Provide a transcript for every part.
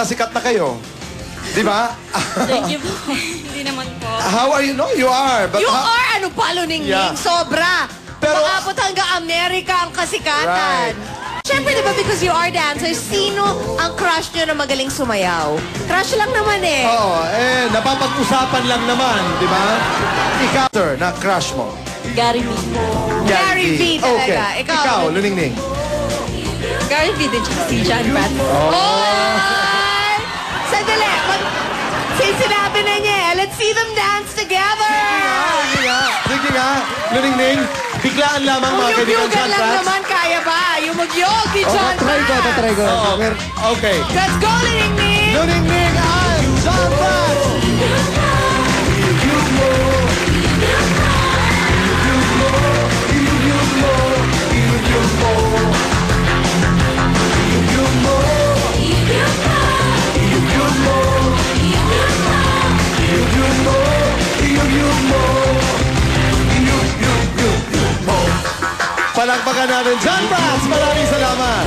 sikat na kayo. Di ba? Thank you po. Hindi naman po. How are you? No, you are. But You are, ano pa, Luningning? Yeah. Sobra. Pero- Maabot hanggang Amerika ang kasikatan. Right. Siyempre, di ba, because you are dancers, sino ang crush nyo na magaling sumayaw? Crush lang naman eh. Oo, napapag-usapan lang naman, di ba? Ikaw, sir, na crush mo. Gary V. Gary V talaga. Okay. Ikaw, Luningning. Gary V din siya si John Pat. Oy! Sandali. Sinabi na niya, let's see them dance together. Sige nga. Luningning, biglaan lamang mga kaibigan Yung lang Prats. naman, kaya ba? Yung mag-yog ni John Prats. Try ko. Okay. Let's go, Luningning! Luningning and John Prats. Palakpakan natin, John Prats! Maraming salamat!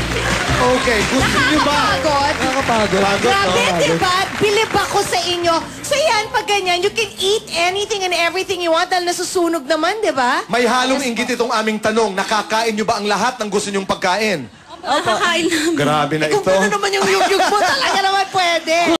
Okay, gusto niyo ba? Nakakapagod. Nakakapagod. Pagod, Grabe, no? di ba? Bilib ako sa inyo. So yan, pag ganyan, you can eat anything and everything you want dahil nasusunog naman, di ba? May halong inggit itong aming tanong. Nakakain niyo ba ang lahat ng gusto niyong pagkain? Nakakain namin. Grabe na Kung ito. ano naman yung yugyug mo, talaga naman pwede.